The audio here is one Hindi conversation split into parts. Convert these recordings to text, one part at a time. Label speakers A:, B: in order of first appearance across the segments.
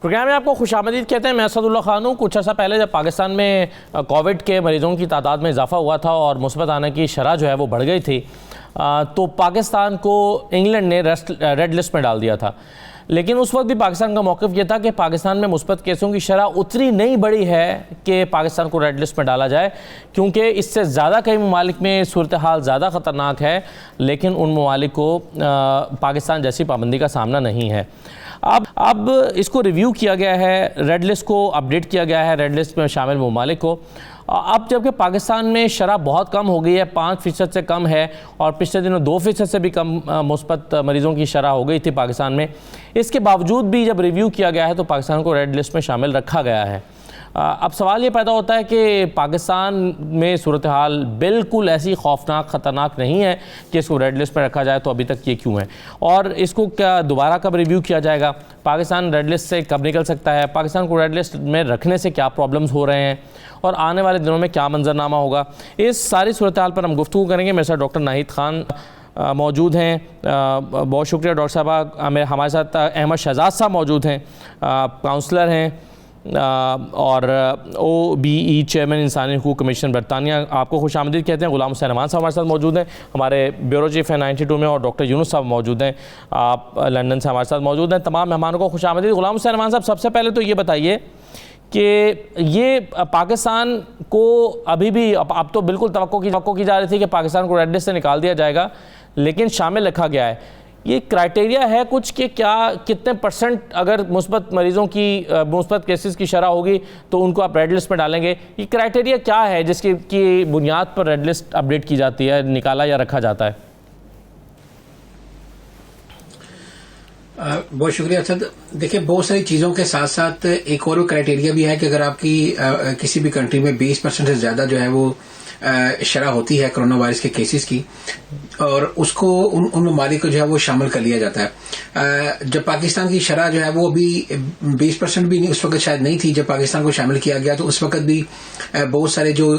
A: प्रोग्राम में आपको खुशामदीद कहते हैं। मैं असदुल्ला खान हूँ। कुछ अर्सा पहले जब पाकिस्तान में कोविड के मरीज़ों की तादाद में इजाफा हुआ था और मुस्बत आने की शरह जो है वो बढ़ गई थी, तो पाकिस्तान को इंग्लैंड ने रेड लिस्ट में डाल दिया था। लेकिन उस वक्त भी पाकिस्तान का मौक़िफ़ ये था कि पाकिस्तान में मुस्बत केसों की शरह उतनी नहीं बढ़ी है कि पाकिस्तान को रेड लिस्ट में डाला जाए, क्योंकि इससे ज़्यादा कई ममालिक में सूरत हाल ज़्यादा ख़तरनाक है, लेकिन उन ममालिक को पाकिस्तान जैसी पाबंदी का सामना नहीं है। अब इसको रिव्यू किया गया है, रेड लिस्ट को अपडेट किया गया है, रेड लिस्ट में शामिल ममालिक को। अब जबकि पाकिस्तान में शरह बहुत कम हो गई है, 5% से कम है, और पिछले दिनों 2% से भी कम मुस्बत मरीज़ों की शरह हो गई थी पाकिस्तान में। इसके बावजूद भी जब रिव्यू किया गया है तो पाकिस्तान को रेड लिस्ट में शामिल रखा गया है। अब सवाल ये पैदा होता है कि पाकिस्तान में सूरत हाल बिल्कुल ऐसी खौफनाक ख़तरनाक नहीं है कि इसको रेड लिस्ट पर रखा जाए, तो अभी तक ये क्यों है, और इसको क्या दोबारा कब रिव्यू किया जाएगा, पाकिस्तान रेड लिस्ट से कब निकल सकता है, पाकिस्तान को रेड लिस्ट में रखने से क्या प्रॉब्लम्स हो रहे हैं और आने वाले दिनों में क्या मंजरनामा होगा, इस सारी सूरत हाल पर हम गुफ्तगू करेंगे। मेरे साथ डॉक्टर नाहिद खान मौजूद हैं। बहुत शुक्रिया डॉक्टर साहब। हमारे साथ अहमद शहजाद साहब मौजूद हैं, काउंसलर हैं और OBE चेयरमैन इंसानी हुकूक कमीशन बरतानिया, आपको खुशामदीद कहते हैं। गुलाम हुसैन अमान साहब हमारे साथ मौजूद हैं, हमारे ब्यूरो चीफ हैं 92 में, और डॉक्टर यूनुस साहब मौजूद हैं, आप लंदन से हमारे साथ मौजूद हैं। तमाम मेहमानों को खुशामदीद। गुलाम हुसैन अमान साहब, सबसे पहले तो ये बताइए कि ये पाकिस्तान को अभी भी, अब तो बिल्कुल तवक्को की जा रही थी कि पाकिस्तान को रेड लिस्ट से निकाल दिया जाएगा, लेकिन शामिल रखा गया है। ये क्राइटेरिया है कुछ कि क्या कितने % अगर मुस्बत मरीज़ों की मुस्बत केसेस की शरह होगी तो उनको आप रेड लिस्ट में डालेंगे? ये क्राइटेरिया क्या है जिसकी की बुनियाद पर रेड लिस्ट अपडेट की जाती है, निकाला या रखा जाता है?
B: बहुत शुक्रिया असद। देखिए, बहुत सारी चीज़ों के साथ साथ एक और क्राइटेरिया भी है कि अगर आपकी किसी भी कंट्री में 20% से ज़्यादा जो है वो शरह होती है कोरोना वायरस के केसेस की, और उसको उन ममालिक को जो है वो शामिल कर लिया जाता है। जब पाकिस्तान की शरह जो है वो अभी 20% भी नहीं, उस वक्त शायद नहीं थी जब पाकिस्तान को शामिल किया गया, तो उस वक्त भी बहुत सारे जो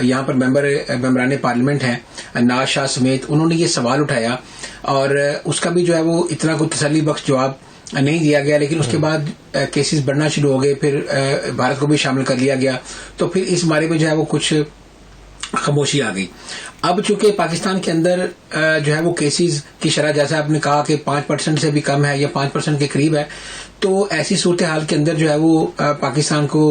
B: यहाँ पर मेंबरान पार्लियामेंट हैं, नवाज शाह समेत, उन्होंने ये सवाल उठाया और उसका भी जो है वो इतना कोई तसल्ली बख्श जवाब नहीं दिया गया। लेकिन उसके बाद केसेस बढ़ना शुरू हो गए, फिर भारत को भी शामिल कर लिया गया, तो फिर इस बारे में जो है वो कुछ खामोशी आ गई। अब चूंकि पाकिस्तान के अंदर जो है वो केसेस की शरह, जैसा आपने कहा कि 5% से भी कम है या 5% के करीब है, तो ऐसी सूरत हाल के अंदर जो है वो पाकिस्तान को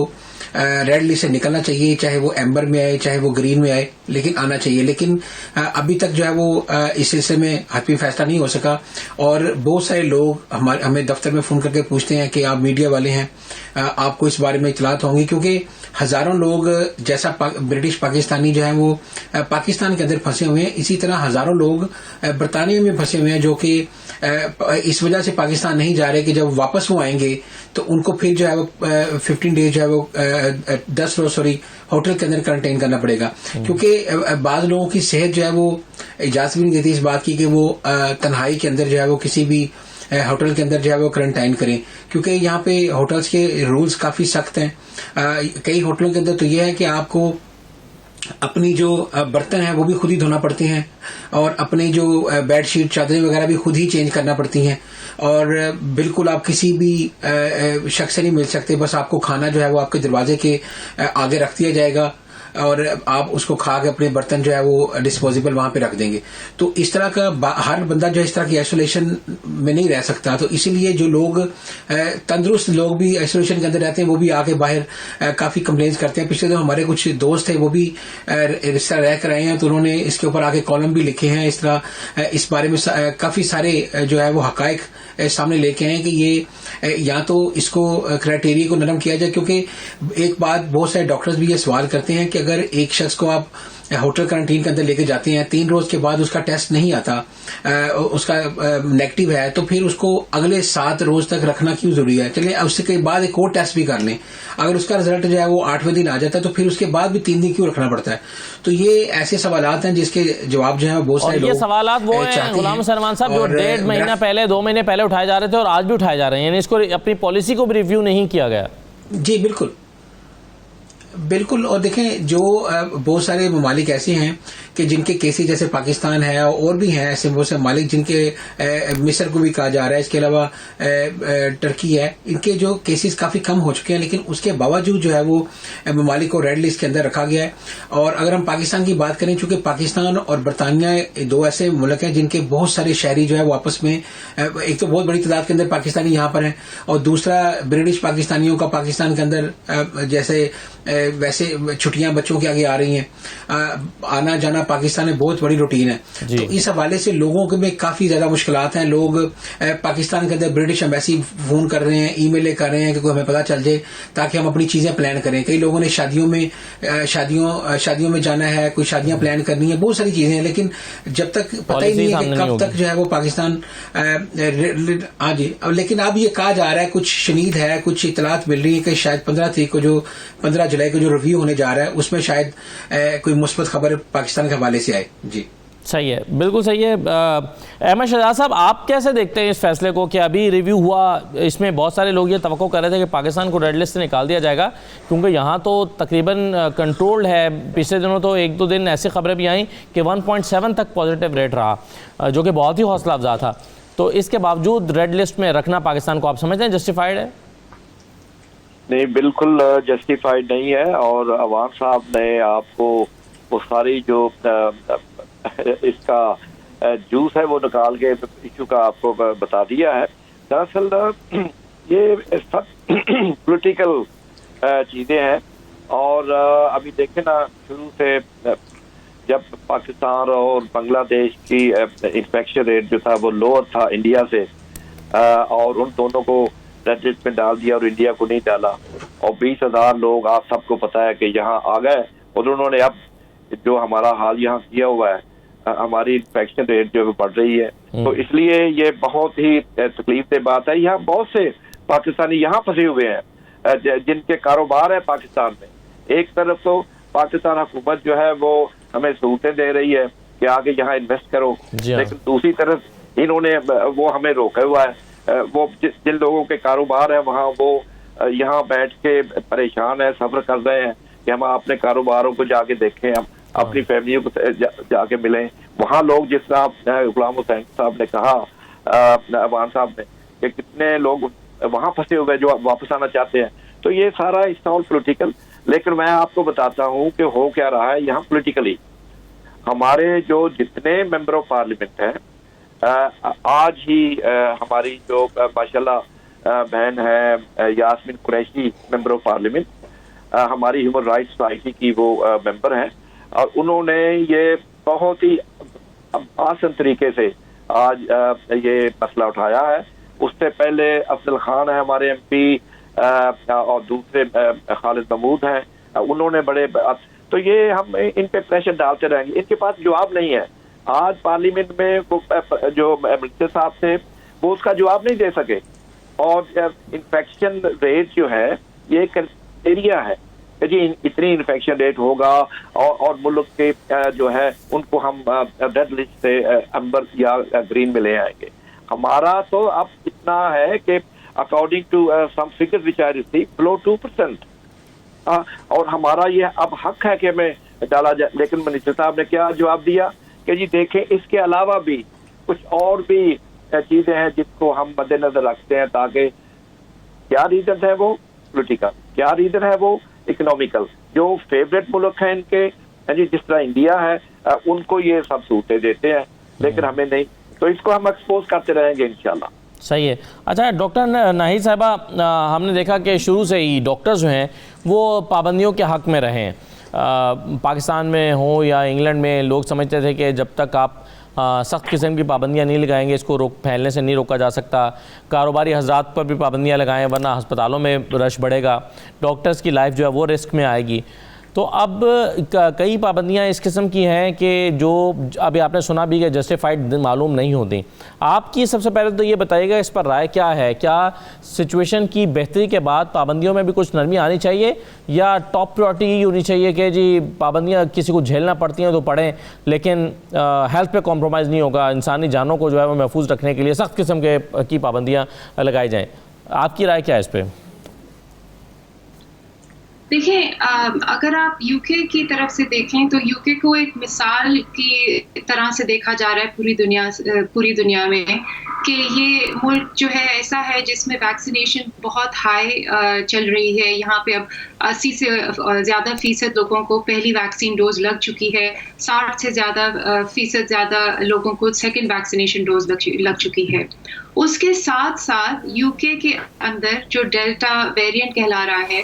B: रेड लिस्ट से निकलना चाहिए, चाहे वो एम्बर में आए चाहे वो ग्रीन में आए, लेकिन आना चाहिए। लेकिन अभी तक जो है वो इस सिलसिले में हतमी फैसला नहीं हो सका, और बहुत सारे लोग हमें दफ्तर में फोन करके पूछते हैं कि आप मीडिया वाले हैं, आपको इस बारे में इतलात होंगी, क्योंकि हजारों लोग जैसा ब्रिटिश पाकिस्तानी जो है वो पाकिस्तान के अंदर फंसे हुए हैं, इसी तरह हजारों लोग बरतानिया में फंसे हुए हैं, जो कि इस वजह से पाकिस्तान नहीं जा रहे कि जब वापस वो आएंगे तो उनको फिर जो है वो 15 डेज जो है वो 10 रोज होटल के अंदर क्वारंटाइन करना पड़ेगा, क्योंकि बाज लोगों की सेहत जो है वो इजाजत भी नहीं देती इस बात की कि वो तन्हाई के अंदर जो है वो किसी भी होटल के अंदर जो है वो क्वारंटाइन करें, क्योंकि यहाँ पे होटल्स के रूल्स काफी सख्त हैं। कई होटलों के अंदर तो ये है कि आपको अपनी जो बर्तन है वो भी खुद ही धोना पड़ते हैं, और अपनी जो बेडशीट चादरें वगैरह भी खुद ही चेंज करना पड़ती हैं, और बिल्कुल आप किसी भी शख्स से नहीं मिल सकते। बस आपको खाना जो है वो आपके दरवाजे के आगे रख दिया जाएगा और आप उसको खा के अपने बर्तन जो है वो डिस्पोजेबल वहां पे रख देंगे। तो इस तरह का हर बंदा जो इस तरह की आइसोलेशन में नहीं रह सकता, तो इसीलिए जो लोग तंदुरुस्त लोग भी आइसोलेशन के अंदर रहते हैं वो भी आके बाहर काफी कंप्लेंट्स करते हैं। पिछले दिन हमारे कुछ दोस्त थे वो भी इस तरह रह कर आए हैं, तो उन्होंने इसके ऊपर आके कॉलम भी लिखे हैं, इस तरह इस बारे में काफी सारे जो है वो हकायक सामने लेके आए कि ये या तो इसको क्राइटेरिया को नरम किया जाए, क्योंकि एक बात बहुत सारे डॉक्टर्स भी ये सवाल करते हैं कि अगर एक शख्स को आप होटल क्वारंटीन के अंदर लेके जाते हैं, 3 रोज के बाद उसका टेस्ट नहीं आता, उसका नेगेटिव है, तो फिर उसको अगले 7 रोज तक रखना क्यों जरूरी है? चलिए उससे के बाद एक और टेस्ट भी कर लें, अगर उसका रिजल्ट जो है वो 8वें दिन आ जाता है तो फिर उसके बाद भी 3 दिन क्यों रखना पड़ता है? तो ये ऐसे सवालात हैं जिसके जवाब जो है बहुत सारे लोग,
A: ये सवालात वो हैं गुलाम सलमान साहब जो 1.5 महीना पहले 2 महीने पहले उठाए जा रहे थे और आज भी उठाए जा रहे हैं, यानी इसको अपनी पॉलिसी को भी रिव्यू नहीं किया गया।
B: जी बिल्कुल। और देखें, जो बहुत सारे ममालिक ऐसे हैं कि जिनके केसेस जैसे पाकिस्तान है और भी हैं ऐसे बहुत से मालिक जिनके मिस्र को भी कहा जा रहा है, इसके अलावा टर्की है, इनके जो केसेस काफी कम हो चुके हैं, लेकिन उसके बावजूद जो है वो ममालिक को रेड लिस्ट के अंदर रखा गया है। और अगर हम पाकिस्तान की बात करें, चूंकि पाकिस्तान और बरतानिया दो ऐसे मुल्क हैं जिनके बहुत सारे शहरी जो है वो आपस में, एक तो बहुत बड़ी तादाद के अंदर पाकिस्तानी यहाँ पर हैं, और दूसरा ब्रिटिश पाकिस्तानियों का पाकिस्तान के अंदर जैसे वैसे छुट्टियां बच्चों के आगे आ रही हैं, आना जाना पाकिस्तान में बहुत बड़ी रूटीन है। तो इस हवाले से लोगों के में काफी ज्यादा मुश्किलात हैं। लोग पाकिस्तान के अंदर ब्रिटिश एम्बेसी फोन कर रहे हैं, ईमेलें कर रहे हैं कि कोई हमें पता चल जाए ताकि हम अपनी चीजें प्लान करें। कई लोगों ने शादियों में जाना है, कोई शादियां प्लान करनी है, बहुत सारी चीजें हैं, लेकिन जब तक पता ही नहीं है कि कब तक जो है वो पाकिस्तान हाँ जी। लेकिन अब ये कहा जा रहा है, कुछ शनीद है, कुछ इतलात मिल रही है कि शायद 15 जुलाई को जो रिव्यू होने जा रहा है उसमें शायद कोई मुस्बत खबर पाकिस्तान के हवाले से आए। जी
A: सही है, बिल्कुल सही है। अहमद शहजाद साहब, आप कैसे देखते हैं इस फैसले को कि अभी रिव्यू हुआ, इसमें बहुत सारे लोग ये तवक्को कर रहे थे कि पाकिस्तान को रेड लिस्ट से निकाल दिया जाएगा क्योंकि यहाँ तो तकरीबन कंट्रोल्ड है। पिछले दिनों तो 1-2 दिन ऐसी खबरें भी आईं कि 1.7 तक पॉजिटिव रेट रहा, जो कि बहुत ही हौसला अफजा था। तो इसके बावजूद रेड लिस्ट में रखना पाकिस्तान को आप समझते हैं जस्टिफाइड है?
C: नहीं, बिल्कुल जस्टिफाइड नहीं है। और अवान साहब ने आपको वो सारी जो इसका जूस है वो निकाल के इशू का आपको बता दिया है। दरअसल ये सब पॉलिटिकल चीजें हैं। और अभी देखें ना, शुरू से जब पाकिस्तान और बांग्लादेश की इन्फेक्शन रेट जो था वो लोअर था इंडिया से, और उन दोनों को रेड लिस्ट में डाल दिया और इंडिया को नहीं डाला, और 20,000 लोग आप सबको पता है कि यहाँ आ गए। और उन्होंने अब जो हमारा हाल यहाँ किया हुआ है, हमारी इन्फेक्शन रेट जो बढ़ रही है, तो इसलिए ये बहुत ही तकलीफ दे बात है। यहाँ बहुत से पाकिस्तानी यहाँ फंसे हुए हैं जिनके कारोबार है पाकिस्तान में। एक तरफ तो पाकिस्तान हुकूमत जो है वो हमें सहूलतें दे रही है कि आगे यहाँ इन्वेस्ट करो, लेकिन दूसरी तरफ इन्होंने वो हमें रोका हुआ है। वो जिन लोगों के कारोबार है वहाँ, वो यहाँ बैठ के परेशान है, सब्र कर रहे हैं कि हम अपने कारोबारों को जाके देखें, हम अपनी फैमिलियों को जाके मिलें। वहाँ लोग, जिस तरह गुलाम हुसैन साहब ने कहा, अवान साहब ने, कि कितने लोग वहाँ फंसे हुए जो वापस आना चाहते हैं। तो ये सारा इट्स ऑल पॉलिटिकल। लेकिन मैं आपको बताता हूँ कि हो क्या रहा है यहाँ पॉलिटिकली। हमारे जो जितने मेंबर ऑफ पार्लियामेंट हैं, आज ही हमारी जो माशाल्लाह बहन है Yasmeen Qureshi, member of parliament, हमारी ह्यूमन राइट्स सोसाइटी की वो मेंबर हैं, और उन्होंने ये बहुत ही आसान तरीके से आज ये मसला उठाया है। उससे पहले अफजल खान है हमारे MP, और दूसरे खालिद महमूद हैं, उन्होंने बड़े, तो ये हम इन पे प्रेशर डालते रहेंगे। इनके पास जवाब नहीं है। आज पार्लियामेंट में वो जो मिनिस्टर साहब थे वो उसका जवाब नहीं दे सके। और इन्फेक्शन रेट जो है ये एक एरिया है कि जी इतनी इन्फेक्शन रेट होगा, और मुल्क के जो है उनको हम रेड लिस्ट से अंबर या ग्रीन में ले आएंगे। हमारा तो अब इतना है कि according to some figures which I receive below 2%, और हमारा ये अब हक है कि हमें डाला जाए। लेकिन मिनिस्टर साहब ने क्या जवाब दिया कि जी देखें, इसके अलावा भी कुछ और भी चीजें हैं जिसको हम मद्देनजर रखते हैं, ताकि क्या रीजन है वो पॉलिटिकल, क्या रीजन है वो इकोनॉमिकल। जो फेवरेट मुल्क हैं इनके, जी जिस तरह इंडिया है, उनको ये सब सूटें देते हैं, लेकिन हमें नहीं। तो इसको हम एक्सपोज करते रहेंगे इंशाल्लाह।
A: सही है। अच्छा डॉक्टर नाहिद साहिबा, हमने देखा कि शुरू से ही डॉक्टर्स जो हैं वो पाबंदियों के हक़ में रहे हैं। पाकिस्तान में हो या इंग्लैंड में, लोग समझते थे कि जब तक आप सख्त किस्म की पाबंदियाँ नहीं लगाएंगे, इसको फैलने से नहीं रोका जा सकता। कारोबारी हजरात पर भी पाबंदियाँ लगाएं वरना अस्पतालों में रश बढ़ेगा, डॉक्टर्स की लाइफ जो है वो रिस्क में आएगी। तो अब कई पाबंदियां इस किस्म की हैं कि जो अभी आपने सुना भी कि जस्टिफाइड मालूम नहीं होती। आपकी सबसे पहले तो ये बताइएगा, इस पर राय क्या है? क्या सिचुएशन की बेहतरी के बाद पाबंदियों में भी कुछ नरमी आनी चाहिए, या टॉप प्रायोरिटी ये होनी चाहिए कि जी पाबंदियां किसी को झेलना पड़ती हैं तो पढ़ें, लेकिन हेल्थ पे कॉम्प्रोमाइज़ नहीं होगा, इंसानी जानों को जो है वो महफूज रखने के लिए सख्त किस्म की पाबंदियाँ लगाई जाएँ? आपकी राय क्या है इस पर?
D: देखिए, अगर आप यूके की तरफ से देखें तो यूके को एक मिसाल की तरह से देखा जा रहा है पूरी दुनिया में कि ये मुल्क जो है ऐसा है जिसमें वैक्सीनेशन बहुत हाई चल रही है। यहाँ पे अब 80 से ज़्यादा फीसद लोगों को पहली वैक्सीन डोज लग चुकी है। 60 से फीसद ज़्यादा लोगों को सेकंड वैक्सीनेशन डोज लग चुकी है। उसके साथ साथ यूके के अंदर जो डेल्टा वेरिएंट कहला रहा है,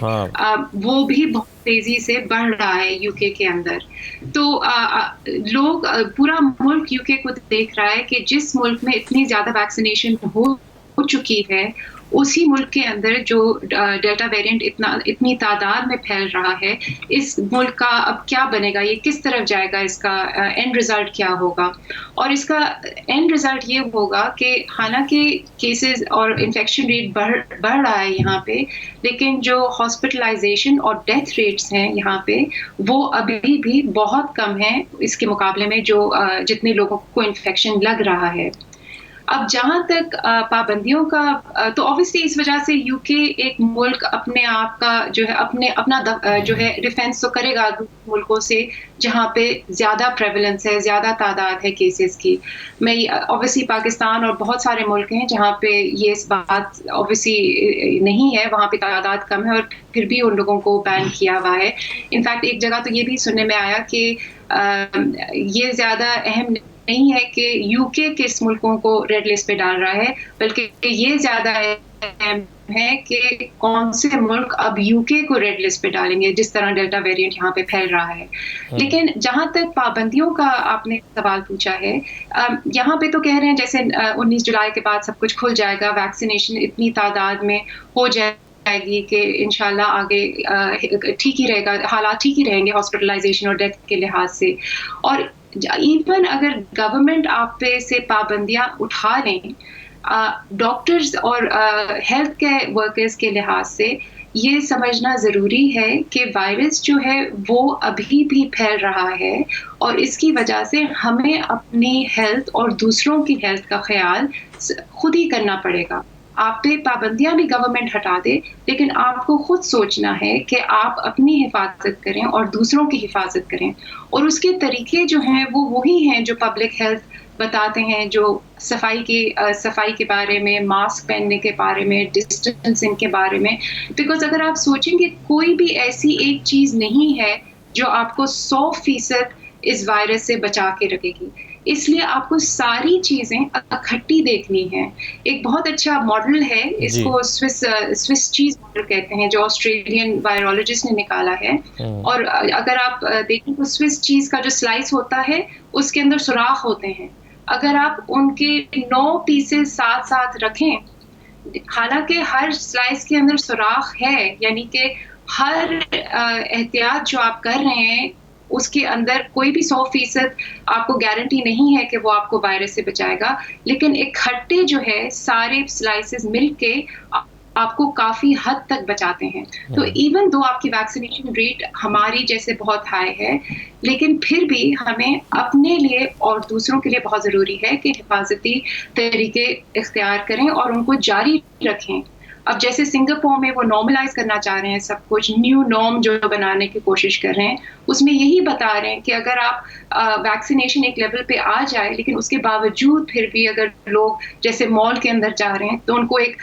D: वो भी बहुत तेजी से बढ़ रहा है यूके के अंदर। तो लोग, पूरा मुल्क यूके को देख रहा है कि जिस मुल्क में इतनी ज्यादा वैक्सीनेशन हो चुकी है, उसी मुल्क के अंदर जो डेल्टा वेरिएंट इतनी तादाद में फैल रहा है, इस मुल्क का अब क्या बनेगा, ये किस तरफ जाएगा, इसका एंड रिजल्ट क्या होगा। और इसका एंड रिजल्ट ये होगा कि हालांकि केसेस और इन्फेक्शन रेट बढ़ रहा है यहाँ पे, लेकिन जो हॉस्पिटलाइजेशन और डेथ रेट्स हैं यहाँ पे, वो अभी भी बहुत कम है इसके मुकाबले में जो जितने लोगों को इन्फेक्शन लग रहा है। अब जहाँ तक पाबंदियों का, तो ऑब्वियसली इस वजह से यूके एक मुल्क अपने आप का जो है अपना जो है डिफेंस तो करेगा मुल्कों से जहाँ पे ज्यादा प्रेवलेंस है, ज्यादा तादाद है केसेस की। मैं ऑब्वियसली पाकिस्तान और बहुत सारे मुल्क हैं जहाँ पे ये इस बात ऑब्वियसली नहीं है, वहाँ पे तादाद कम है और फिर भी उन लोगों को बैन किया हुआ है। इनफैक्ट एक जगह तो ये भी सुनने में आया कि ये ज्यादा अहम नहीं है कि यूके किस मुल्कों को रेड लिस्ट पे डाल रहा है, बल्कि ये ज्यादा अहम है कि कौन से मुल्क अब यूके को रेड लिस्ट पे डालेंगे, जिस तरह डेल्टा वेरिएंट यहाँ पे फैल रहा है। लेकिन जहां तक पाबंदियों का आपने सवाल पूछा है, यहाँ पे तो कह रहे हैं जैसे 19 जुलाई के बाद सब कुछ खुल जाएगा, वैक्सीनेशन इतनी तादाद में हो जाएगी कि इंशाल्लाह आगे ठीक ही रहेगा, हालात ठीक ही रहेंगे हॉस्पिटलाइजेशन और डेथ के लिहाज से। और इवन अगर गवर्नमेंट आप पे से पाबंदियां उठा लें, डॉक्टर्स और हेल्थ केयर वर्कर्स के लिहाज से ये समझना ज़रूरी है कि वायरस जो है वो अभी भी फैल रहा है और इसकी वजह से हमें अपनी हेल्थ और दूसरों की हेल्थ का ख्याल खुद ही करना पड़ेगा। आप पे पाबंदियां भी गवर्नमेंट हटा दे, लेकिन आपको खुद सोचना है कि आप अपनी हिफाजत करें और दूसरों की हिफाजत करें। और उसके तरीके जो हैं वो वही हैं जो पब्लिक हेल्थ बताते हैं, जो सफाई के बारे में, मास्क पहनने के बारे में, डिस्टेंसिंग के बारे में। बिकॉज अगर आप सोचेंगे कोई भी ऐसी एक चीज़ नहीं है जो आपको 100% इस वायरस से बचा के रखेगी, इसलिए आपको सारी चीजें इकट्ठी देखनी है। एक बहुत अच्छा मॉडल है, इसको स्विस चीज मॉडल कहते हैं, जो ऑस्ट्रेलियन वायरोलॉजिस्ट ने निकाला है। और अगर आप देखें तो स्विस चीज का जो स्लाइस होता है उसके अंदर सुराख होते हैं। अगर आप उनके 9 पीसेस साथ साथ रखें, हालांकि हर स्लाइस के अंदर सुराख है, यानी कि हर एहतियात जो आप कर रहे हैं उसके अंदर कोई भी 100% आपको गारंटी नहीं है कि वो आपको वायरस से बचाएगा, लेकिन इकट्ठे जो है सारे स्लाइसेस मिलके आपको काफी हद तक बचाते हैं। तो इवन दो आपकी वैक्सीनेशन रेट हमारी जैसे बहुत हाई है, लेकिन फिर भी हमें अपने लिए और दूसरों के लिए बहुत जरूरी है कि हिफाजती तरीके इख्तियार करें और उनको जारी रखें। अब जैसे सिंगापुर में वो नॉर्मलाइज करना चाह रहे हैं सब कुछ, न्यू नॉर्म जो बनाने की कोशिश कर रहे हैं, उसमें यही बता रहे हैं कि अगर आप वैक्सीनेशन एक लेवल पे आ जाए, लेकिन उसके बावजूद फिर भी अगर लोग जैसे मॉल के अंदर जा रहे हैं तो उनको एक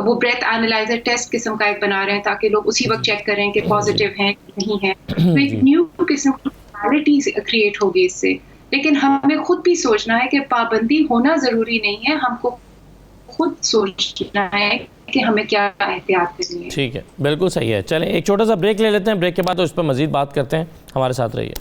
D: वो ब्रेथ एनालाइजर टेस्ट किस्म का एक बना रहे हैं ताकि लोग उसी वक्त चेक करें कि पॉजिटिव हैं कि नहीं है। तो एक न्यू किस्म की क्लैरिटी क्रिएट होगी इससे। लेकिन हमें खुद भी सोचना है कि पाबंदी होना जरूरी नहीं है, हमको खुद सोचना है कि हमें क्या एहतियात करनी है।
A: ठीक है, बिल्कुल सही है। चलें एक छोटा सा ब्रेक ले लेते हैं, ब्रेक के बाद तो इस पर मजीद बात करते हैं। हमारे साथ रहिए।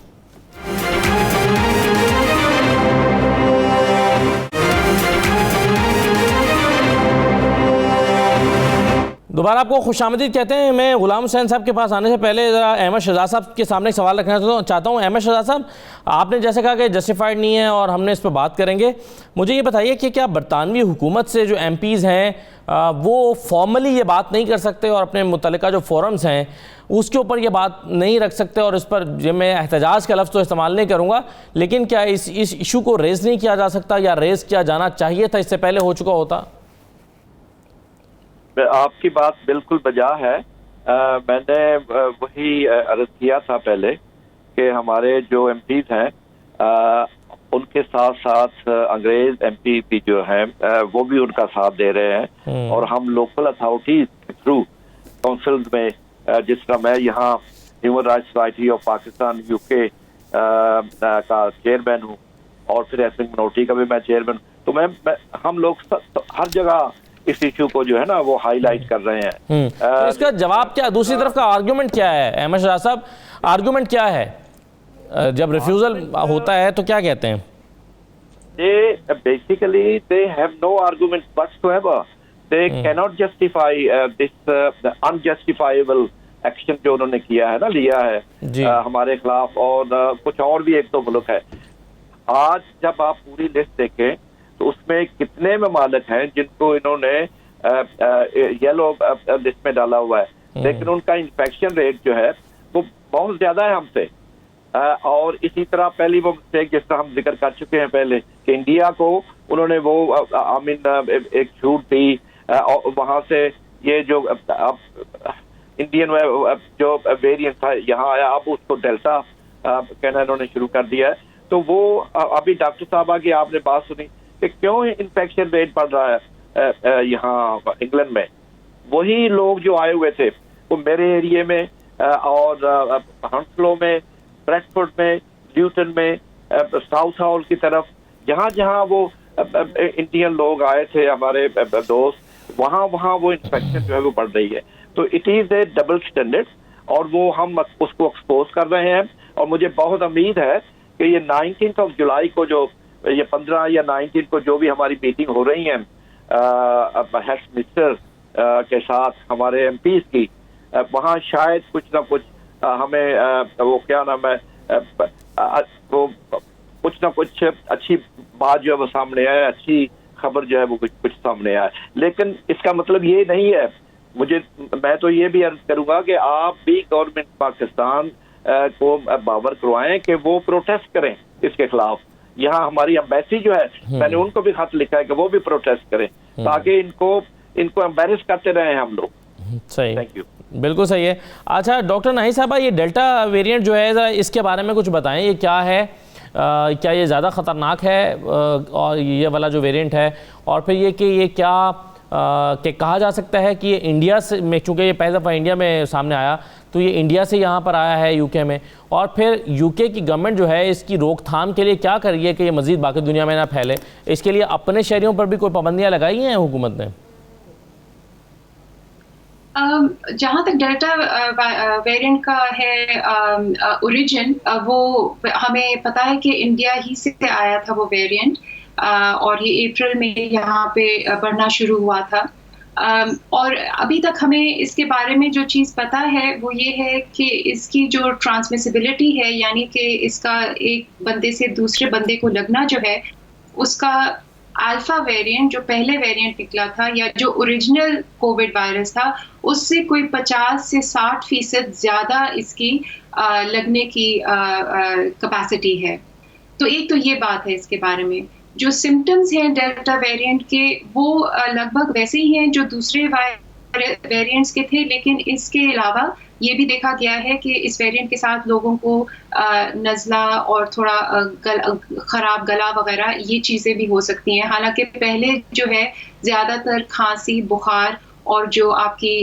A: दोबारा आपको खुशामदीद कहते हैं। मैं गुलाम हुसैन साहब के पास आने से पहले ज़रा अहमद शहजाद साहब के सामने एक सवाल रखना चाहता हूँ। अहमद शहजाद साहब, आपने जैसे कहा कि जस्टिफाइड नहीं है और हमने इस पर बात करेंगे, मुझे ये बताइए कि क्या बरतानवी हुकूमत से जो MPs हैं वो फॉर्मली ये बात नहीं कर सकते और अपने मुतल्लिका जो फोरम्स हैं उसके ऊपर ये बात नहीं रख सकते? और इस पर जो मैं एहतजाज का लफ्ज़ तो इस्तेमाल नहीं करूँगा, लेकिन क्या इस इशू को रेज़ नहीं किया जा सकता या रेज़ किया जाना चाहिए था, इससे पहले हो चुका होता?
C: आपकी बात बिल्कुल बजा है। मैंने वही अर्ज किया था पहले कि हमारे जो एमपीज हैं उनके साथ साथ अंग्रेज एमपी भी जो हैं वो भी उनका साथ दे रहे हैं, और हम लोकल अथॉरिटीज के थ्रू काउंसिल्स में, जिस तरह मैं यहाँ human rights society of Pakistan UK का चेयरमैन हूँ, और फिर एथनिक मिनोरिटी का भी मैं चेयरमैन, तो मैं हम लोग हर जगह इस इशू को जो है ना वो हाईलाइट कर रहे हैं।
A: तो इसका जवाब क्या, दूसरी तरफ का आर्गुमेंट क्या है अहमद शहजाद साहब, आर्गुमेंट क्या है जब रिफ्यूजल होता है तो क्या कहते हैं?
C: They basically they have no argument whatsoever. They cannot justify this the unjustifiable action जो उन्होंने किया है ना, लिया है हमारे खिलाफ, और कुछ और भी एक दो मुल्क है। आज जब आप पूरी लिस्ट देखें तो उसमें कितने ममालिक हैं जिनको इन्होंने येलो लिस्ट में डाला हुआ है, लेकिन उनका इन्फेक्शन रेट जो है वो बहुत ज्यादा है हमसे। और इसी तरह पहली वो मिस्टेक जिस तरह हम जिक्र कर चुके हैं पहले कि इंडिया को उन्होंने वो एक छूट दी, और वहां से ये जो इंडियन जो वेरिएंट था यहाँ आया, अब उसको डेल्टा कहना इन्होंने शुरू कर दिया है। तो वो अभी डॉक्टर साहबा की आपने बात सुनी कि क्यों इन्फेक्शन रेट बढ़ रहा है यहाँ इंग्लैंड में। वही लोग जो आए हुए थे वो मेरे एरिया में और हंसलो में, ब्रेडफोर्ड में, ल्यूटन में, साउथ हॉल की तरफ, जहाँ जहाँ वो इंडियन लोग आए थे हमारे दोस्त, वहाँ वो इन्फेक्शन जो है वो बढ़ रही है। तो it is A double standard, और वो हम उसको एक्सपोज कर रहे हैं। और मुझे बहुत उम्मीद है कि ये 19 जुलाई को जो ये 15 या 19 को जो भी हमारी मीटिंग हो रही है हेल्थ मिनिस्टर के साथ हमारे एमपीज की, वहाँ शायद कुछ ना कुछ हमें वो क्या नाम है वो कुछ ना कुछ अच्छी बात जो है वो सामने आए, अच्छी खबर जो है वो कुछ सामने आए। लेकिन इसका मतलब ये नहीं है, मैं तो ये भी अर्ज करूंगा कि आप भी गवर्नमेंट पाकिस्तान को बावर करवाएं कि वो प्रोटेस्ट करें इसके खिलाफ। यहाँ हमारी एम्बेसी जो है, मैंने उनको भी खत लिखा है कि वो भी प्रोटेस्ट करें, ताकि इनको एम्बेरस करते रहे हम लोग।
A: सही,
C: थैंक यू।
A: बिल्कुल सही है। अच्छा डॉक्टर नाहिद साहबा, ये डेल्टा वेरिएंट जो है ज़रा इसके बारे में कुछ बताएं, ये क्या है, क्या ये ज़्यादा ख़तरनाक है और ये वाला जो वेरिएंट है, और फिर ये कि ये क्या कि कहा जा सकता है कि ये इंडिया से में, चूँकि ये पहली दफ़ा इंडिया में सामने आया तो ये इंडिया से यहाँ पर आया है यूके में, और फिर यूके की गवर्नमेंट जो है इसकी रोकथाम के लिए क्या कर रही है कि ये मज़ीद बाकी दुनिया में ना फैले? इसके लिए अपने शहरियों पर भी कोई पाबंदियाँ लगाई हैं हुकूमत ने?
D: जहाँ तक डेल्टा वेरिएंट का है ओरिजिन, वो हमें पता है कि इंडिया ही से आया था वो वेरिएंट, और ये अप्रैल में यहाँ पे बढ़ना शुरू हुआ था। और अभी तक हमें इसके बारे में जो चीज़ पता है वो ये है कि इसकी जो ट्रांसमिसिबिलिटी है, यानी कि इसका एक बंदे से दूसरे बंदे को लगना जो है, उसका अल्फा वेरिएंट जो पहले वेरिएंट निकला था या जो ओरिजिनल कोविड वायरस था, उससे कोई 50 से 60% ज़्यादा इसकी लगने की कैपेसिटी है। तो एक तो ये बात है इसके बारे में। जो सिम्टम्स हैं डेल्टा वेरिएंट के, वो लगभग वैसे ही हैं जो दूसरे वेरिएंट्स के थे, लेकिन इसके अलावा ये भी देखा गया है कि इस वेरिएंट के साथ लोगों को नज़ला और थोड़ा ख़राब गला वगैरह ये चीज़ें भी हो सकती हैं। हालांकि पहले जो है ज़्यादातर खांसी, बुखार और जो आपकी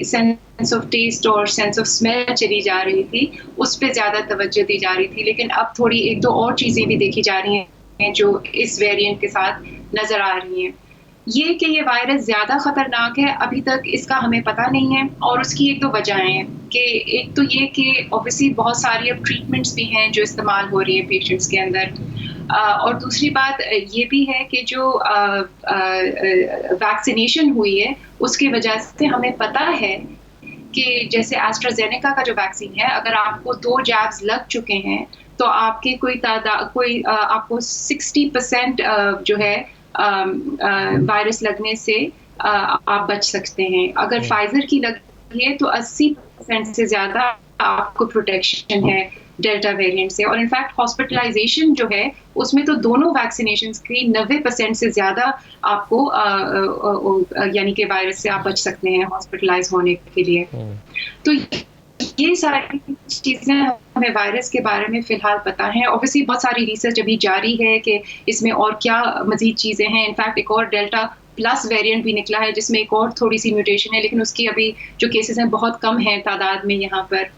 D: सेंस ऑफ टेस्ट और सेंस ऑफ स्मेल चली जा रही थी, उस पर ज़्यादा तवज्जो दी जा रही थी। लेकिन अब थोड़ी एक दो और चीज़ें भी देखी जा रही हैं जो इस वेरिएंट के साथ नज़र आ रही हैं। ये कि ये वायरस ज़्यादा ख़तरनाक है, अभी तक इसका हमें पता नहीं है, और उसकी एक दो वजहें हैं कि एक तो ये कि ऑब्वियसली बहुत सारी अब ट्रीटमेंट्स भी हैं जो इस्तेमाल हो रही हैं पेशेंट्स के अंदर, और दूसरी बात ये भी है कि जो वैक्सीनेशन हुई है उसकी वजह से हमें पता है कि जैसे एस्ट्राजेनेका का जो वैक्सीन है, अगर आपको 2 जैब्स लग चुके हैं तो आपके आपको 60% जो है वायरस लगने से आप बच सकते हैं। अगर फाइजर की लगी है तो 80% से ज़्यादा आपको प्रोटेक्शन है डेल्टा वेरिएंट से। और इनफैक्ट हॉस्पिटलाइजेशन जो है उसमें तो दोनों वैक्सीनेशन की 90% से ज्यादा आपको यानी कि वायरस से आप बच सकते हैं हॉस्पिटलाइज होने के लिए। तो ये सारी चीजें हमें वायरस के बारे में फिलहाल पता है। ऑब्वियसली बहुत सारी रिसर्च अभी जारी है कि इसमें और क्या मजीद चीजें हैं। इनफैक्ट एक और डेल्टा प्लस वेरिएंट भी निकला है जिसमें एक और थोड़ी सी म्यूटेशन है, लेकिन उसकी अभी जो केसेस हैं बहुत कम है तादाद में यहाँ पर।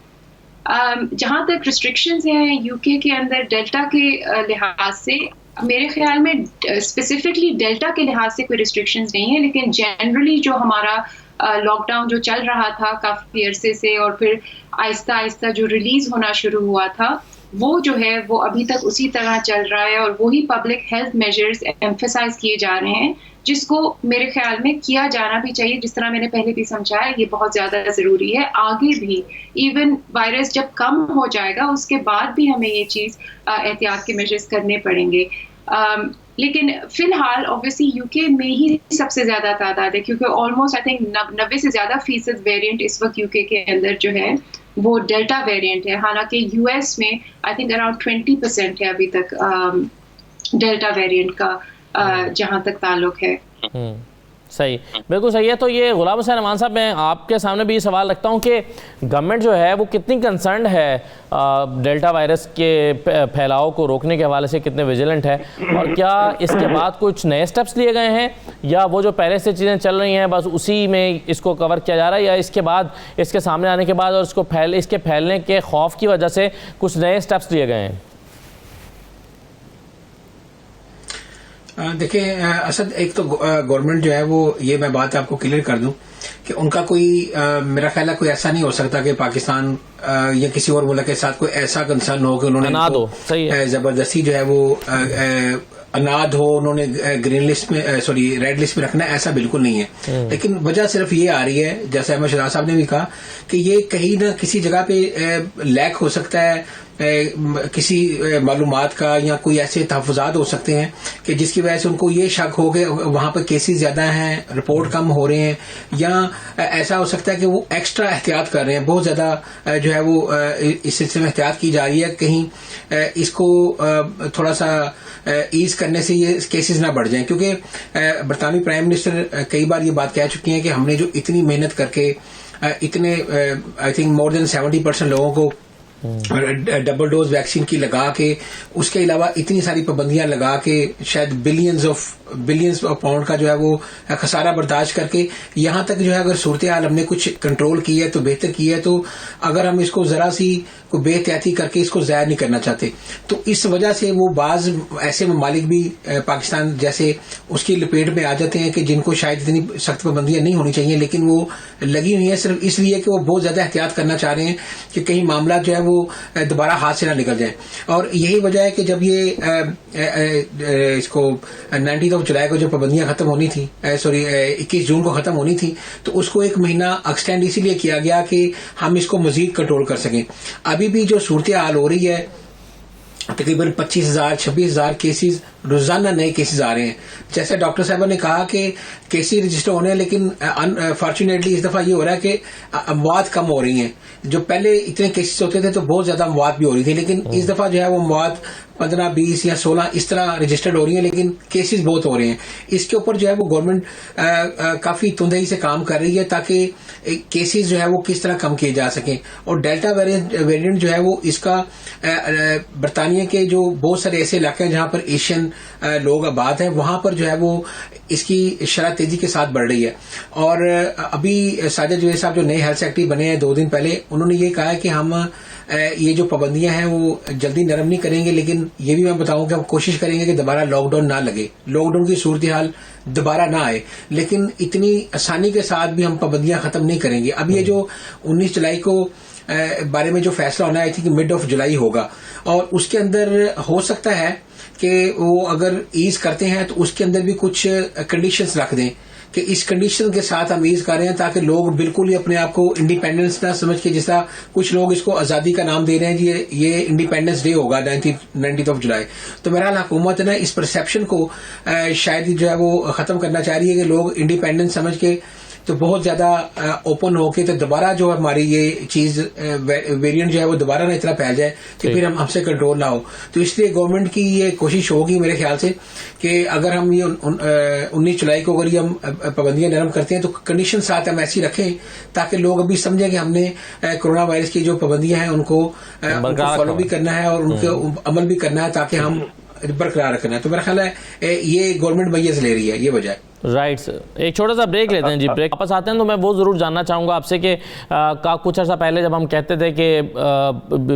D: जहाँ तक रिस्ट्रिक्शंस हैं यूके के अंदर डेल्टा के लिहाज से, मेरे ख्याल में स्पेसिफिकली डेल्टा के लिहाज से कोई रिस्ट्रिक्शंस नहीं है, लेकिन जनरली जो हमारा लॉकडाउन जो चल रहा था काफ़ी अरसे से और फिर आहिस्ता आहिस्ता जो रिलीज़ होना शुरू हुआ था वो जो है वो अभी तक उसी तरह चल रहा है और वही पब्लिक हेल्थ मेजर्स एम्फसाइज किए जा रहे हैं जिसको मेरे ख्याल में किया जाना भी चाहिए। जिस तरह मैंने पहले भी समझाया, ये बहुत ज़्यादा ज़रूरी है। आगे भी इवन वायरस जब कम हो जाएगा उसके बाद भी हमें ये चीज़ एहतियात के मेजर्स करने पड़ेंगे। लेकिन फिलहाल ऑब्वियसली यूके में ही सबसे ज़्यादा तादाद है क्योंकि ऑलमोस्ट आई थिंक 90 से ज़्यादा फीसद वेरिएंट इस वक्त यूके के अंदर जो है वो डेल्टा वेरिएंट है। हालांकि यूएस में आई थिंक अराउंड 20% है अभी तक डेल्टा वेरिएंट का जहां तक ताल्लुक है।
A: सही, बिल्कुल सही है। तो ये गुलाम हुसैन अमान साहब, मैं आपके सामने भी ये सवाल रखता हूँ कि गवर्नमेंट जो है वो कितनी कंसर्न है डेल्टा वायरस के फैलाव को रोकने के हवाले से, कितने विजिलेंट है, और क्या इसके बाद कुछ नए स्टेप्स लिए गए हैं या वो जो पहले से चीज़ें चल रही हैं बस उसी में इसको कवर किया जा रहा है, या इसके बाद इसके सामने आने के बाद और इसके फैलने के खौफ की वजह से कुछ नए स्टेप्स लिए गए हैं?
B: देखिए असद, एक तो गवर्नमेंट जो है वो, ये मैं बात आपको क्लियर कर दूं कि उनका कोई मेरा ख्याल है कोई ऐसा नहीं हो सकता कि पाकिस्तान या किसी और मुल्क के साथ कोई ऐसा कंसर्न हो कि उन्होंने जबरदस्ती जो है वो अनाद हो, उन्होंने ग्रीन लिस्ट में रेड लिस्ट में रखना, ऐसा बिल्कुल नहीं है। लेकिन वजह सिर्फ ये आ रही है, जैसे अहमद शहजाद साहब ने भी कहा, कि ये कहीं ना किसी जगह पे लैक हो सकता है किसी मालूमात का, या कोई ऐसे तहफ़्फ़ुज़ात हो सकते हैं कि जिसकी वजह से उनको ये शक हो कि वहाँ पर केसेस ज़्यादा हैं, रिपोर्ट कम हो रहे हैं, या ऐसा हो सकता है कि वो एक्स्ट्रा एहतियात कर रहे हैं, बहुत ज़्यादा जो है वो इस सिलसिले में एहतियात की जा रही है, कहीं इसको थोड़ा सा ईज करने से ये केसेस ना बढ़ जाएं। क्योंकि बरतानवी प्राइम मिनिस्टर कई बार ये बात कह चुकी हैं कि हमने जो इतनी मेहनत करके इतने आई थिंक मोर देन 70% लोगों को डबल डोज वैक्सीन की लगा के, उसके अलावा इतनी सारी पाबंदियां लगा के, शायद बिलियंस ऑफ पाउंड का जो है वो खसारा बर्दाश्त करके यहाँ तक जो है अगर सूरत हाल हमने कुछ कंट्रोल की है तो बेहतर की है, तो अगर हम इसको जरा सी को बेहतियाती करके इसको ज़ाया नहीं करना चाहते, तो इस वजह से वो बाज ऐसे ममालिक भी पाकिस्तान जैसे उसकी लपेट में आ जाते हैं कि जिनको शायद इतनी सख्त पाबंदियां नहीं होनी चाहिए, लेकिन वो लगी हुई है सिर्फ इसलिए कि वो बहुत ज्यादा एहतियात करना चाह रहे हैं कि कहीं मामला जो है वो दोबारा हाथ से ना निकल जाए। और यही वजह है कि जब ये इसको 19 जुलाई को जब पाबंदियां खत्म होनी थी, 21 जून को खत्म होनी थी, तो उसको एक महीना एक्सटेंड इसीलिए किया गया कि हम इसको मजीद कंट्रोल कर सकें। अभी भी जो सूरत हाल हो रही है, तकरीबन 25,000-26,000 केसेस रोजाना नए केसेस आ रहे हैं। जैसे डॉक्टर साहब ने कहा कि केसेस रजिस्टर होने हैं, लेकिन अनफॉर्चुनेटली इस दफा ये हो रहा है कि अमवात कम हो रही हैं। जो पहले इतने केसेस होते थे तो बहुत ज्यादा अमवात भी हो रही थी, लेकिन इस दफा जो है वो अमवात 15, 20 या 16 इस तरह रजिस्टर्ड हो रही है, लेकिन केसेस बहुत हो रहे हैं। इसके ऊपर जो है वो गवर्नमेंट काफी तुंदही से काम कर रही है ताकि केसेस जो है वो किस तरह कम किए जा सकें। और डेल्टा वेरिएंट जो है वो इसका बरतानिया के जो बहुत सारे ऐसे इलाके हैं जहां पर एशियन लोग आबाद हैं, वहां पर जो है वो इसकी शरह तेजी के साथ बढ़ रही है। और अभी साजिद जुवैद साहब जो नए हेल्थ सेक्रेटरी बने हैं 2 दिन पहले, उन्होंने ये कहा है कि हम ये जो पाबंदियां हैं वो जल्दी नरम नहीं करेंगे, लेकिन ये भी मैं बताऊं कि हम कोशिश करेंगे कि दोबारा लॉकडाउन ना लगे, लॉकडाउन की सूरत हाल दोबारा ना आए, लेकिन इतनी आसानी के साथ भी हम पाबंदियां खत्म नहीं करेंगे। अब ये जो 19 जुलाई को बारे में जो फैसला होना है, I think mid of July होगा, और उसके अंदर हो सकता है कि वो अगर ईज करते हैं तो उसके अंदर भी कुछ कंडीशंस रख दें कि इस कंडीशन के साथ हम ईज कर रहे हैं ताकि लोग बिल्कुल ही अपने आप को इंडिपेंडेंस ना समझ के, जिस तरह कुछ लोग इसको आजादी का नाम दे रहे हैं जी, ये इंडिपेंडेंस डे होगा 19 जुलाई। तो बहरहाल हुकूमत ने इस परसेप्शन को शायद जो है वो खत्म करना चाह रही है कि लोग इंडिपेंडेंस समझ के तो बहुत ज्यादा ओपन होके तो दोबारा जो हमारी ये चीज वेरिएंट जो है वो दोबारा ना इतना फैल जाए कि फिर हमसे कंट्रोल ना हो। तो इसलिए गवर्नमेंट की ये कोशिश होगी मेरे ख्याल से कि अगर हम ये 19 जुलाई को अगर ये हम पाबंदियां नरम करते हैं तो कंडीशन साथ हम ऐसी रखें ताकि लोग अभी समझें कि हमने कोरोना वायरस की जो पाबंदियां हैं उनको फॉलो भी करना है और उनको अमल भी करना है ताकि हम बरकरार रखना है। तो मेरा ख्याल है ये गवर्नमेंट मैयर्स ले रही है, ये वजह है।
A: राइट एक छोटा सा ब्रेक लेते हैं जी। ब्रेक वापस आते हैं तो मैं वो ज़रूर जानना चाहूँगा आपसे कि कुछ अर्सा पहले जब हम कहते थे कि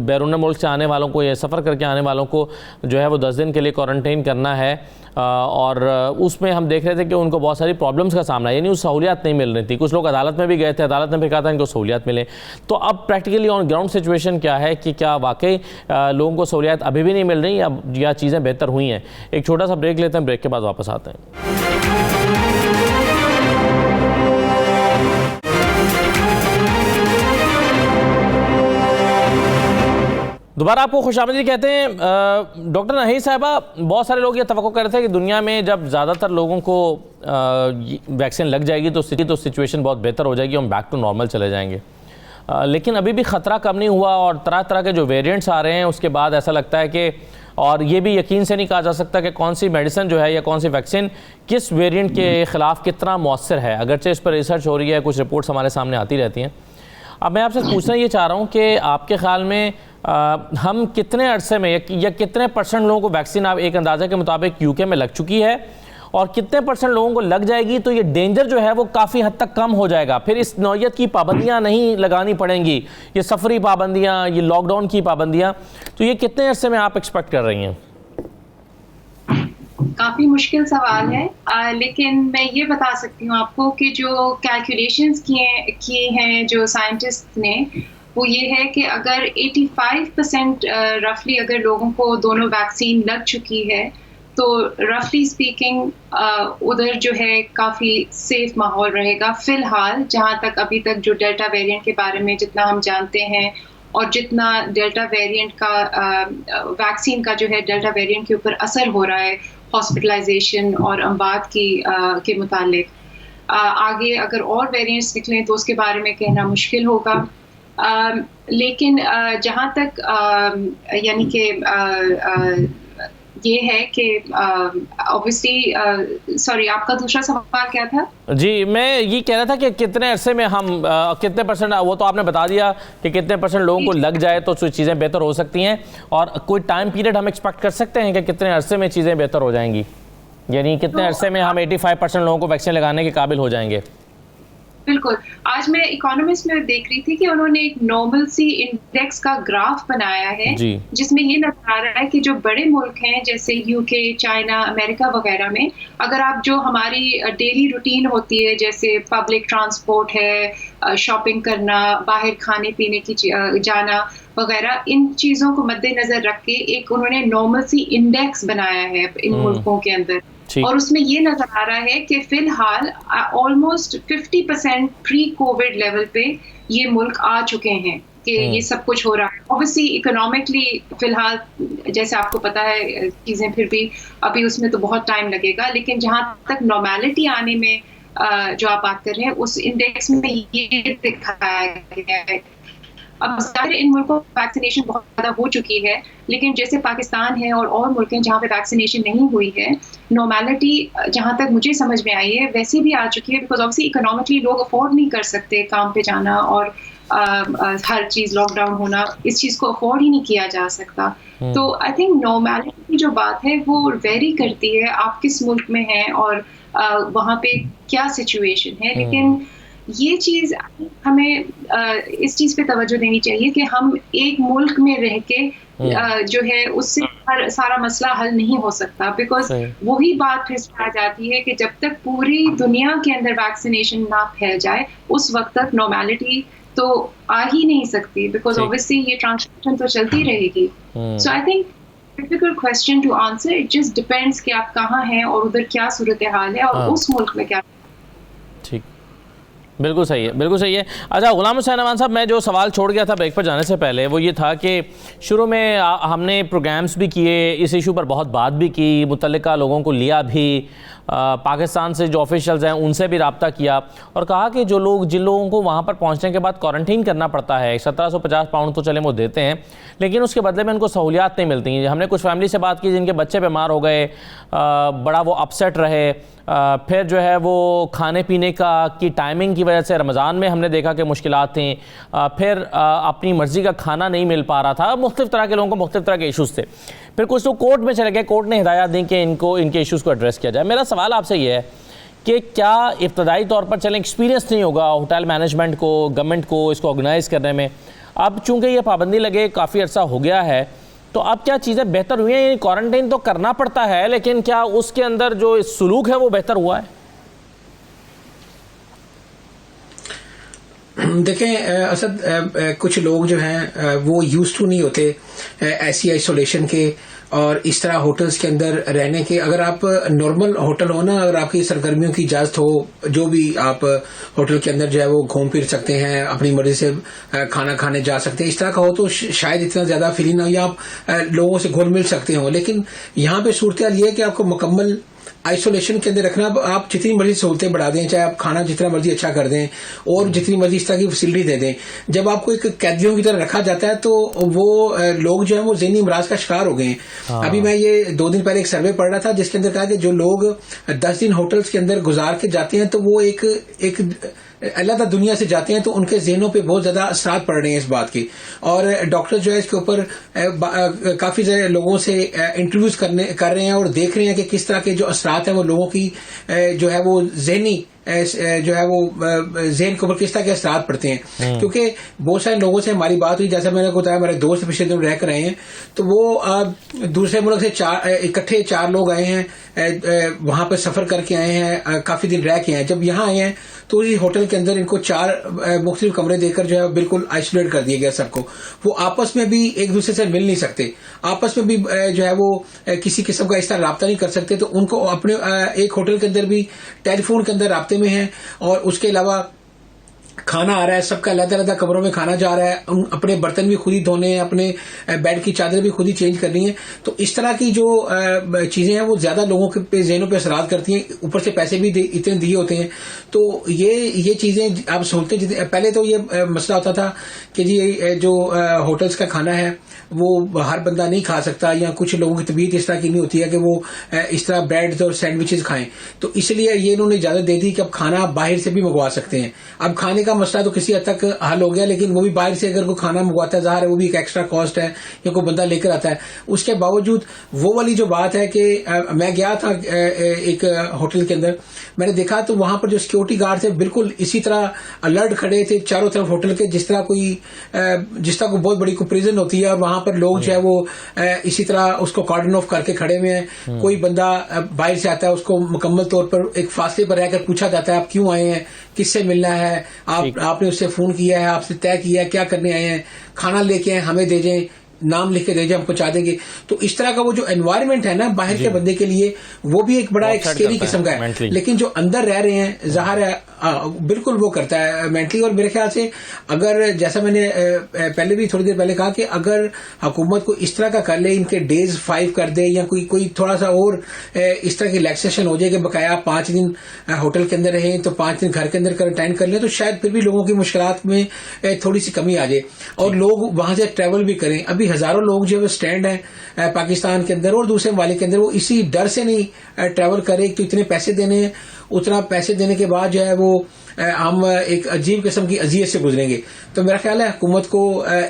A: बैरून मुल्क से आने वालों को या सफ़र करके आने वालों को जो है वो 10 दिन के लिए क्वारंटाइन करना है और उसमें हम देख रहे थे कि उनको बहुत सारी प्रॉब्लम्स का सामना, यानी उस सहूलियत नहीं मिल रही थी। कुछ लोग अदालत में भी गए थे, अदालत ने भी कहा था इनको सहूलियत मिले। तो अब प्रैक्टिकली ऑन ग्राउंड सिचुएशन क्या है कि क्या वाकई लोगों को सहूलियत अभी भी नहीं मिल रही या चीज़ें बेहतर हुई हैं? एक छोटा सा ब्रेक लेते हैं, ब्रेक के बाद वापस आते हैं। दोबारा आपको खुशामदीद कहते हैं। डॉक्टर नहीर साहिबा, बहुत सारे लोग ये तवक्को कर रहे थे कि दुनिया में जब ज़्यादातर लोगों को वैक्सीन लग जाएगी तो सिचुएशन बहुत बेहतर हो जाएगी, हम बैक टू नॉर्मल चले जाएंगे। लेकिन अभी भी ख़तरा कम नहीं हुआ और तरह तरह के जो वेरिएंट्स आ रहे हैं उसके बाद ऐसा लगता है कि, और ये भी यकीन से नहीं कहा जा सकता कि कौन सी मेडिसिन जो है या कौन सी वैक्सीन किस वेरिएंट के ख़िलाफ़ कितना मौसर है। अगरचे इस पर रिसर्च हो रही है, कुछ रिपोर्ट्स हमारे सामने आती रहती हैं। अब मैं आपसे पूछना ये चाह रहा हूँ कि आपके ख्याल में हम कितने अरसे में या कितने % लोगों को वैक्सीन आप एक अंदाज़े के मुताबिक यूके में लग चुकी है और कितने % लोगों को लग जाएगी तो ये डेंजर जो है वो काफ़ी हद तक कम हो जाएगा, फिर इस नौयत की पाबंदियां नहीं लगानी पड़ेंगी, ये सफरी पाबंदियां, ये लॉकडाउन की पाबंदियां, तो ये कितने अरसे में आप एक्सपेक्ट कर रही हैं?
D: काफी मुश्किल सवाल है, लेकिन मैं ये बता सकती हूँ आपको कि जो कैलकुलेशंस किए हैं जो साइंटिस्ट ने, वो ये है कि अगर 85% रफली अगर लोगों को दोनों वैक्सीन लग चुकी है तो रफली स्पीकिंग उधर जो है काफ़ी सेफ माहौल रहेगा फ़िलहाल, जहाँ तक अभी तक जो डेल्टा वेरिएंट के बारे में जितना हम जानते हैं और जितना डेल्टा वेरिएंट का वैक्सीन का जो है डेल्टा वेरिएंट के ऊपर असर हो रहा है हॉस्पिटलाइजेशन और अमवात के मुतालिक। आगे अगर और वेरिएंट्स निकलें तो उसके बारे में कहना मुश्किल होगा, लेकिन जहाँ तक यानी कि ये है कि ऑब्वियसली सॉरी आपका दूसरा सवाल क्या था?
A: जी मैं ये कह रहा था कि कितने अरसे में हम कितने %, वो तो आपने बता दिया कि कितने % लोगों को लग जाए तो चीज़ें बेहतर हो सकती हैं, और कोई टाइम पीरियड हम एक्सपेक्ट कर सकते हैं कि कितने अरसे में चीज़ें बेहतर हो जाएंगी, यानी कितने अरसे में हम 85% लोगों को वैक्सीन लगाने के काबिल हो जाएंगे?
D: बिल्कुल, आज मैं इकोनॉमिस्ट में देख रही थी कि उन्होंने एक नॉर्मलसी इंडेक्स का ग्राफ बनाया है जिसमें ये नजर आ रहा है कि जो बड़े मुल्क हैं जैसे यूके, चाइना, अमेरिका वगैरह में, अगर आप जो हमारी डेली रूटीन होती है जैसे पब्लिक ट्रांसपोर्ट है, शॉपिंग करना, बाहर खाने पीने की जाना वगैरह, इन चीज़ों को मद्देनजर रख के एक उन्होंने नॉर्मलसी इंडेक्स बनाया है इन मुल्कों के अंदर, और उसमें ये नजर आ रहा है कि फिलहाल ऑलमोस्ट 50% प्री कोविड लेवल पे ये मुल्क आ चुके हैं कि ये सब कुछ हो रहा है। ऑब्वियसली इकोनॉमिकली फिलहाल जैसे आपको पता है चीजें फिर भी अभी उसमें तो बहुत टाइम लगेगा, लेकिन जहाँ तक नॉर्मेलिटी आने में जो आप बात कर रहे हैं उस इंडेक्स में ये दिखाया गया है। अब ज़ाहिर इन मुल्कों में वैक्सीनेशन बहुत ज़्यादा हो चुकी है, लेकिन जैसे पाकिस्तान है और मुल्क हैं जहाँ पे वैक्सीनेशन नहीं हुई है, नॉर्मेलिटी जहाँ तक मुझे समझ में आई है वैसे भी आ चुकी है, बिकॉज ऑब्वियसली इकोनॉमिकली लोग अफोर्ड नहीं कर सकते काम पे जाना और हर चीज़ लॉकडाउन होना, इस चीज़ को अफोर्ड ही नहीं किया जा सकता। तो आई थिंक नॉर्मेलिटी की जो बात है वो वेरी करती है आप किस मुल्क में हैं और वहाँ पे क्या सिचुएशन है, लेकिन ये चीज़ हमें इस चीज़ पे तवज्जो देनी चाहिए कि हम एक मुल्क में रह के जो है उससे सारा मसला हल नहीं हो सकता, बिकॉज वही बात फिर आ जाती है कि जब तक पूरी दुनिया के अंदर वैक्सीनेशन ना फैल जाए उस वक्त तक नॉर्मेलिटी तो आ ही नहीं सकती, बिकॉज ऑब्वियसली ये ट्रांसमिशन तो चलती रहेगी। So I think difficult question to answer, it just depends कि आप कहाँ हैं और उधर क्या सूरत हाल है और उस मुल्क में क्या।
A: ठीक, बिल्कुल सही है, बिल्कुल सही है। अच्छा गुलाम हुसैन अमान साहब, मैं जो सवाल छोड़ गया था ब्रेक पर जाने से पहले वो ये था कि शुरू में हमने प्रोग्राम्स भी किए, इस इशू पर बहुत बात भी की, मुतल्लिका लोगों को लिया भी, पाकिस्तान से जो ऑफिशियल्स हैं उनसे भी रब्ता किया और कहा कि जिन लोगों को वहाँ पर पहुँचने के बाद क्वारंटीन करना पड़ता है, 1750 पाउंड तो चले वो देते हैं, लेकिन उसके बदले में उनको सहूलियात नहीं मिलती। हमने कुछ फैमिली से बात की जिनके बच्चे बीमार हो गए, बड़ा वो अपसेट रहे। फिर जो है वो खाने पीने की टाइमिंग की वजह से रमज़ान में हमने देखा कि मुश्किलात थी। फिर अपनी मर्ज़ी का खाना नहीं मिल पा रहा था। मुख्तलिफ़ तरह के लोगों को मुख्तलिफ़ तरह के इशूज़ थे। फिर कुछ लोग कोर्ट में चले गए, कोर्ट ने हिदायत दी कि इनके इशूज़ को एड्रेस किया जाए। मेरा सवाल आपसे ये है कि क्या इब्तदाई तौर पर चलें एक्सपीरियंस नहीं होगा होटल मैनेजमेंट को, गवर्नमेंट को इसको ऑर्गेनाइज़ करने में? अब चूँकि ये पाबंदी लगे काफ़ी अर्सा हो गया है, तो अब क्या चीज़ें बेहतर हुई हैं? क्वारंटाइन तो करना पड़ता है, लेकिन क्या उसके अंदर जो सलूक है वो बेहतर हुआ है?
B: देखें असद, कुछ लोग जो हैं वो यूज टू नहीं होते ऐसी आइसोलेशन के और इस तरह होटल्स के अंदर रहने के। अगर आप नॉर्मल होटल हो ना, अगर आपकी सरगर्मियों की इजाजत हो, जो भी आप होटल के अंदर जो है वो घूम फिर सकते हैं, अपनी मर्जी से खाना खाने जा सकते हैं, इस तरह का हो तो शायद इतना ज्यादा फीलिंग ना हो या आप लोगों से घुल मिल सकते हो। लेकिन यहाँ पे सूरत हाल ये है कि आपको मुकम्मल आइसोलेशन के अंदर रखना। आप जितनी मर्जी सहूलतें बढ़ा दें, चाहे आप खाना जितना मर्जी अच्छा कर दें और जितनी मर्जी इस तरह की फैसिलिटी दे दें, जब आपको एक कैदियों की तरह रखा जाता है तो वो लोग जो है वो ज़हनी अमराज का शिकार हो गए हैं। अभी मैं ये 2 दिन पहले एक सर्वे पढ़ रहा था जिसके अंदर कहा कि जो लोग 10 दिन होटल्स के अंदर गुजार के जाते हैं तो वो एक अलग दुनिया से जाते हैं, तो उनके ज़हनों पे बहुत ज्यादा असर पड़ रहे हैं इस बात की। और डॉक्टर जो है इसके ऊपर काफी सारे लोगों से इंटरव्यूज कर रहे हैं और देख रहे हैं कि किस तरह के जो असरात हैं वो लोगों की जो है वो ज़हनी जो है वो ज़हन के ऊपर किस तरह के असरात पड़ते हैं। क्योंकि बहुत सारे लोगों से हमारी बात हुई, जैसा मैंने बताया हमारे दोस्त पिछले दिन रह कर रहे हैं, तो वो दूसरे मुल्क से इकट्ठे 4 लोग आए हैं, वहां पर सफर करके आए हैं, काफी दिन रह के आए हैं। जब यहाँ आए हैं तो इस होटल के अंदर इनको 4 मुख्तलिफ कमरे देकर जो है बिल्कुल आइसोलेट कर दिया गया सबको। वो आपस में भी एक दूसरे से मिल नहीं सकते, आपस में भी जो है वो किसी किस्म का इस तरह राब्ता नहीं कर सकते। तो उनको अपने एक होटल के अंदर भी टेलीफोन के अंदर राब्ते में है और उसके अलावा खाना आ रहा है, सबका अलग-अलग कमरों में खाना जा रहा है, अपने बर्तन भी खुद ही धोने हैं, अपने बेड की चादर भी खुद ही चेंज करनी है। तो इस तरह की जो चीजें हैं वो ज्यादा लोगों के ज़हनों पे असरात करती हैं, ऊपर से पैसे भी इतने दिए होते हैं। तो ये चीजें आप सोचते, पहले तो ये मसला होता था कि जी जो होटल्स का खाना है वो हर बंदा नहीं खा सकता, या कुछ लोगों की तबीयत इस तरह की नहीं होती है कि वो इस तरह ब्रेड और सैंडविचेस खाएं, तो इसलिए ये इन्होंने इजाजत दे दी कि अब खाना बाहर से भी मंगवा सकते हैं। अब खाने का मसला तो किसी हद तक हल हो गया, लेकिन वो भी बाहर से अगर कोई खाना मंगवाता है, ज़ाहिर है वो भी एक एक्स्ट्रा कॉस्ट है, या कोई बंदा लेकर आता है। उसके बावजूद वो वाली जो बात है कि मैं गया था एक होटल के अंदर, मैंने देखा तो वहां पर जो सिक्योरिटी गार्ड थे बिल्कुल इसी तरह अलर्ट खड़े थे चारों तरफ होटल के, जिस तरह कोई बहुत बड़ी कोई प्रिजन होती है, और वहां पर लोग जो है वो इसी तरह उसको कॉर्डन ऑफ करके खड़े हुए हैं। कोई बंदा बाहर से आता है, उसको मुकम्मल तौर पर एक फासले पर रहकर पूछा जाता है आप क्यों आए हैं, किससे मिलना है, आपने उससे फोन किया है, आपसे तय किया है, क्या करने आए हैं, खाना लेके आए हमें दे जाएं, नाम लिख के दे जाए हम पहुंचा देंगे। तो इस तरह का वो जो एनवायरनमेंट है ना बाहर के बंदे के लिए, वो भी एक बड़ा एक स्केरी किस्म का है। लेकिन जो अंदर रह रहे हैं ज़ाहिर है बिल्कुल वो करता है मेंटली। और मेरे ख्याल से अगर जैसा मैंने पहले भी थोड़ी देर पहले कहा कि अगर हुकूमत को इस तरह का कर ले, इनके डेज 5 कर दे, या कोई थोड़ा सा और इस तरह की रिलैक्सेशन हो जाए कि बकाया 5 दिन होटल के अंदर रहें तो 5 दिन घर के अंदर क्वारंटाइन कर लें, तो शायद फिर भी लोगों की मुश्किलात में थोड़ी सी कमी आ जाए और लोग वहां से ट्रैवल भी करें। अभी हजारों लोग जो है स्टैंड है पाकिस्तान के अंदर और दूसरे ममालिक के अंदर, वो इसी डर से नहीं ट्रैवल करे तो इतने पैसे देने हैं, उतना पैसे देने के बाद जो है वो हम एक अजीब किस्म की अजियत से गुजरेंगे। तो मेरा ख्याल है हुकूमत को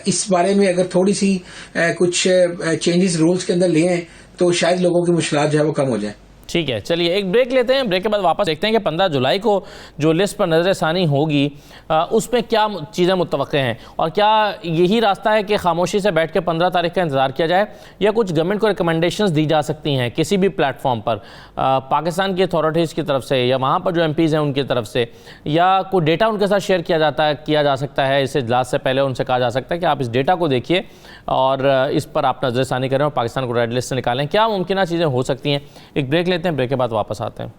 B: इस बारे में अगर थोड़ी सी कुछ चेंजेस रूल्स के अंदर ले आए तो शायद लोगों की मुश्किलात जो है वो कम हो जाए।
A: ठीक है, चलिए एक ब्रेक लेते हैं, ब्रेक के बाद वापस देखते हैं कि 15 जुलाई को जो लिस्ट पर नज़रसानी होगी उसमें क्या चीज़ें मुतवक्के हैं, और क्या यही रास्ता है कि खामोशी से बैठ के 15 तारीख का इंतज़ार किया जाए, या कुछ गवर्नमेंट को रिकमेंडेशंस दी जा सकती हैं किसी भी प्लेटफॉर्म पर पाकिस्तान की अथॉरिटीज़ की तरफ से, या वहाँ पर जो MPs हैं उनकी तरफ से, या कोई डेटा उनके साथ शेयर किया जा सकता है। इस इजलास से पहले उनसे कहा जा सकता है कि आप इस डेटा को देखिए और इस पर आप नज़रसानी करें और पाकिस्तान को रेड लिस्ट से निकालें। क्या मुमकिन चीज़ें हो सकती हैं? एक ब्रेक लेते हैं, ब्रेक के बाद वापस आते हैं।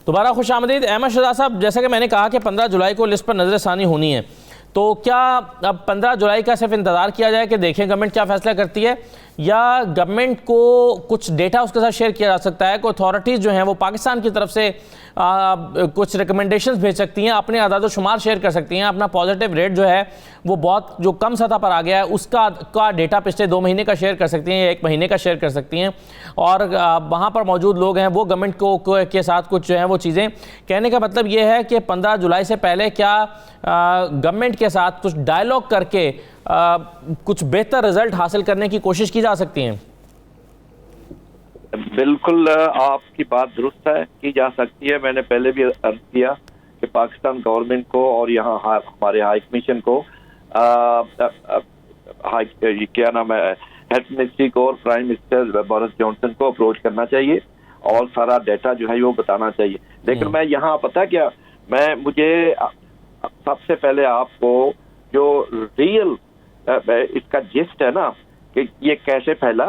A: दोबारा खुश आमदीद। अहमद शहजाद साहब, जैसा कि मैंने कहा कि 15 जुलाई को लिस्ट पर नज़रसानी होनी है, तो क्या अब 15 जुलाई का सिर्फ इंतज़ार किया जाए कि देखें गवर्नमेंट क्या फैसला करती है, या गवर्नमेंट को कुछ डेटा उसके साथ शेयर किया जा सकता है कि अथॉरिटीज़ जो हैं वो पाकिस्तान की तरफ से कुछ रिकमेंडेशंस भेज सकती हैं, अपने आदाद शुमार शेयर कर सकती हैं, अपना पॉजिटिव रेट जो है वो बहुत जो कम सतह पर आ गया है उसका डेटा पिछले 2 महीने का शेयर कर सकती हैं या 1 महीने का शेयर कर सकती हैं, और वहाँ पर मौजूद लोग हैं वो गवर्नमेंट के साथ कुछ जो है वो चीज़ें, कहने का मतलब ये है कि 15 जुलाई से पहले क्या गवर्नमेंट के साथ कुछ डायलॉग करके कुछ बेहतर रिजल्ट हासिल करने की कोशिश की जा सकती है?
C: बिल्कुल आपकी बात दुरुस्त है, की जा सकती है। मैंने पहले भी अर्ज किया कि पाकिस्तान गवर्नमेंट को और यहाँ हमारे हाई कमीशन को क्या नाम है, हेल्थ मिनिस्ट्री को और प्राइम मिनिस्टर बोरिस जॉनसन को अप्रोच करना चाहिए और सारा डाटा जो है वो बताना चाहिए। लेकिन मैं यहाँ पता क्या, मुझे सबसे पहले आपको जो रियल इसका जिस्ट है ना कि ये कैसे फैला,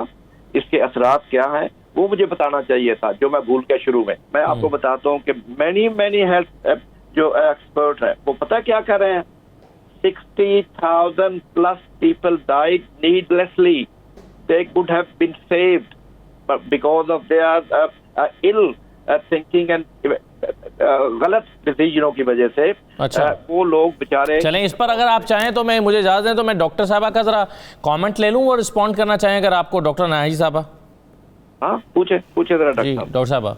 C: इसके असरात क्या है, वो मुझे बताना चाहिए था, जो मैं भूल गया शुरू में। मैं आपको बताता हूँ कि मैनी हेल्थ जो एक्सपर्ट है वो पता क्या कर रहे हैं, 60,000 plus people died needlessly, they could have been saved but because of they are ill thinking and गलत डिसीजनों की वजह से।
A: अच्छा।
C: वो लोग बेचारे।
A: चलें, इस पर अगर आप चाहें तो मुझे इजाज़त दें तो मैं डॉक्टर साहबा का ज़रा कमेंट ले लूँ और रिस्पॉन्ड करना चाहें अगर आपको। डॉक्टर नाहिद साहबा।
C: हाँ, पूछे जरा
A: डॉक्टर साहबा।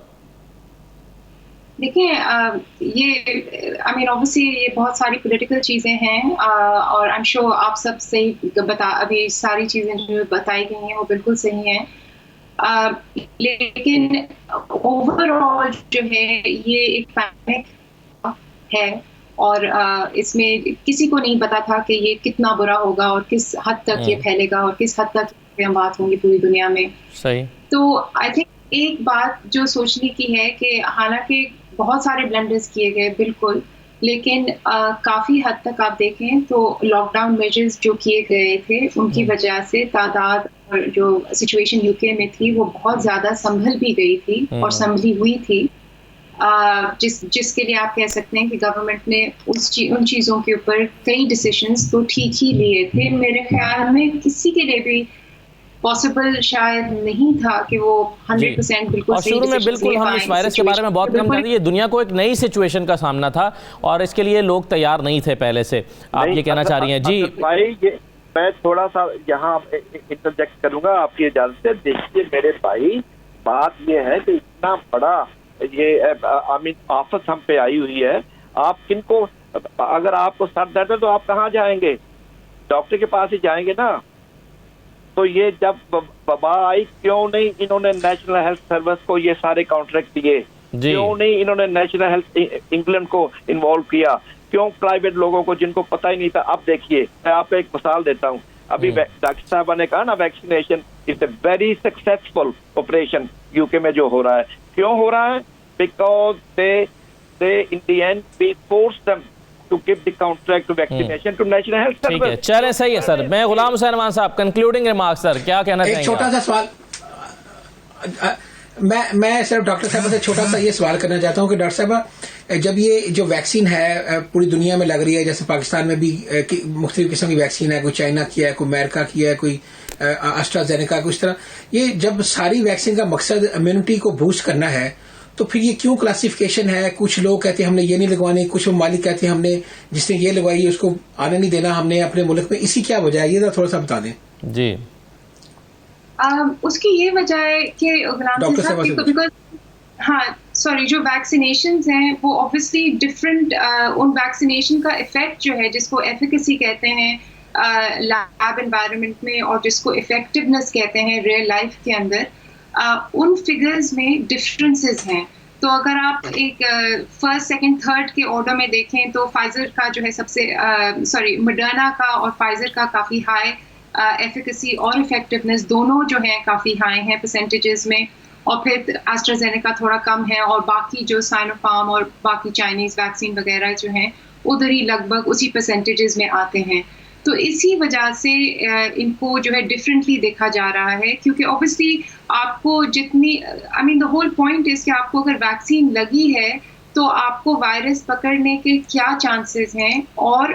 D: देखिए, ये आई मीन ऑब्वियसली ये बहुत सारी पॉलिटिकल चीज़ें हैं, और आई एम श्योर आप सब सही अभी सारी चीज़ें जो बताई गई हैं वो बिल्कुल सही हैं, लेकिन ओवरऑल जो है ये एक पैनिक है, और इसमें किसी को नहीं पता था कि ये कितना बुरा होगा और किस हद तक ये फैलेगा और किस हद तक बात होंगी पूरी दुनिया में।
A: सही।
D: तो आई थिंक एक बात जो सोचने की है कि हालांकि बहुत सारे ब्लंडर्स किए गए बिल्कुल, लेकिन काफ़ी हद तक आप देखें तो लॉकडाउन मेजर्स जो किए गए थे उनकी वजह से तादाद और जो सिचुएशन यूके में थी वो बहुत ज़्यादा संभल भी गई थी और संभली हुई थी, जिसके लिए आप कह सकते हैं कि गवर्नमेंट ने उन चीज़ों के ऊपर कई डिसीजंस तो ठीक ही लिए थे। मेरे ख्याल में किसी के लिए भी पॉसिबल शायद नहीं था कि वो 100% बिल्कुल सही।
A: और शुरू में बिल्कुल हम इस वायरस के बारे में बहुत कम जानते, ये दुनिया को एक नई सिचुएशन का सामना था और इसके लिए लोग तैयार नहीं थे पहले से। आप ये कहना चाह रही हैं? जी
C: भाई, मैं थोड़ा सा यहाँ इंटरजेक्ट करूंगा आपकी इजाजत से। देखिए मेरे भाई, बात ये है कि इतना बड़ा ये आफत हम पे आई हुई है, आप किनको, अगर आपको सर दर्द है तो आप कहाँ जाएंगे? डॉक्टर के पास ही जाएंगे ना। तो ये जब वबा आई, क्यों नहीं इन्होंने नेशनल हेल्थ सर्विस को ये सारे कॉन्ट्रैक्ट दिए? क्यों नहीं इन्होंने नेशनल हेल्थ इंग्लैंड को इन्वॉल्व किया? क्यों प्राइवेट लोगों को, जिनको पता ही नहीं था? अब देखिए, मैं आपको एक मिसाल देता हूँ। अभी डॉक्टर साहब ने कहा ना, vaccination is a very successful operation UK में जो हो रहा है। क्यों हो रहा है? Because they in the end we force them to give the contract to vaccination to national health service।
A: ठीक है, चलें, सही है सर। मैं गुलाम हुसैन मान साहब, कंक्लूडिंग रिमार्क सर, क्या कहना चाहेंगे?
B: एक छोटा सा सवाल, मैं सिर्फ डॉक्टर साहब से छोटा सा ये सवाल करना चाहता हूँ कि डॉक्टर साहब, जब ये जो वैक्सीन है पूरी दुनिया में लग रही है, जैसे पाकिस्तान में भी मुख्तलिफ किस्म की वैक्सीन है, कोई चाइना की है, कोई अमेरिका की है, कोई एस्ट्राजेनेका, कुछ तरह, ये जब सारी वैक्सीन का मकसद इम्यूनिटी को बूस्ट करना है, तो फिर ये क्यों क्लासिफिकेशन है? कुछ लोग कहते हैं हमने ये नहीं लगवानी, कुछ ममालिक कहते हैं हमने जिसने ये लगवाई है उसको आने नहीं देना हमने अपने मुल्क में। इसी क्या वजह है, ये थोड़ा सा बता दें। जी
D: उसकी ये वजह है कि बिकॉज जो वैक्सीनेशंस हैं वो ऑब्वियसली डिफरेंट, उन वैक्सीनेशन का इफेक्ट जो है, जिसको एफिकेसी कहते हैं लैब एनवायरनमेंट में और जिसको इफेक्टिवनेस कहते हैं रियल लाइफ के अंदर, उन फिगर्स में डिफरेंसेस हैं। तो अगर आप एक फर्स्ट सेकंड थर्ड के ऑर्डर में देखें तो फाइजर का जो है मॉडर्ना का और फाइजर का काफ़ी हाई एफिकेसी और इफेक्टिवनेस दोनों जो हैं काफ़ी हाई हैं परसेंटेजेस में, और फिर एस्ट्राजेनेका थोड़ा कम है, और बाकी जो साइनोफार्म और बाकी चाइनीज़ वैक्सीन वगैरह जो हैं उधर ही लगभग उसी परसेंटेजेस में आते हैं। तो इसी वजह से इनको जो है डिफरेंटली देखा जा रहा है, क्योंकि ऑब्वियसली आपको जितनी द होल पॉइंट इज कि आपको अगर वैक्सीन लगी है तो आपको वायरस पकड़ने के क्या चांसेस हैं और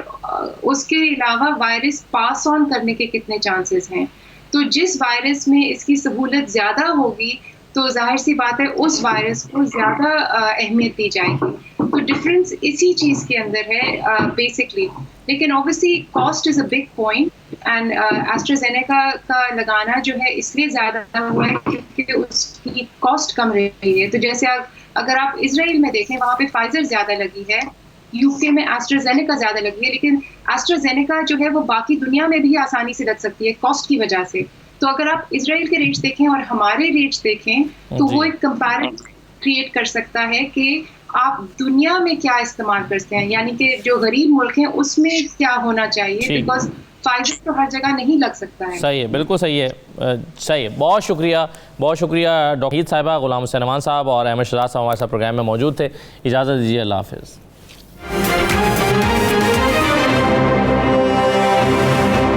D: उसके अलावा वायरस पास ऑन करने के कितने चांसेस हैं। तो जिस वायरस में इसकी सहूलत ज़्यादा होगी तो जाहिर सी बात है उस वायरस को ज़्यादा अहमियत दी जाएगी। तो डिफरेंस इसी चीज़ के अंदर है बेसिकली। लेकिन obviously cost is a big point and AstraZeneca का लगाना जो है इसलिए ज़्यादा हुआ है क्योंकि उसकी कॉस्ट कम रही है। तो जैसे अगर आप इजराइल में देखें वहाँ पे फाइजर ज़्यादा लगी है, यूके में एस्ट्राजेनेका ज़्यादा लगी है, लेकिन एस्ट्राजेनेका जो है वो बाकी दुनिया में भी आसानी से लग सकती है कॉस्ट की वजह से। तो अगर आप इजराइल के रेट्स देखें और हमारे रेट्स देखें तो वो एक कंपैरिजन क्रिएट कर सकता है कि आप दुनिया में क्या इस्तेमाल करते हैं, यानी कि जो गरीब मुल्क हैं उसमें क्या होना चाहिए, बिकॉज फाइजर तो हर जगह नहीं लग सकता है।
A: सही है, बिल्कुल सही है, सही है। बहुत शुक्रिया डॉक्टर साहिबा, गुलाम हुसैन अमान साहब और अहमद शहजाद साहब हमारे साथ प्रोग्राम में मौजूद थे। इजाज़त दीजिए, अल्लाह हाफ़िज़।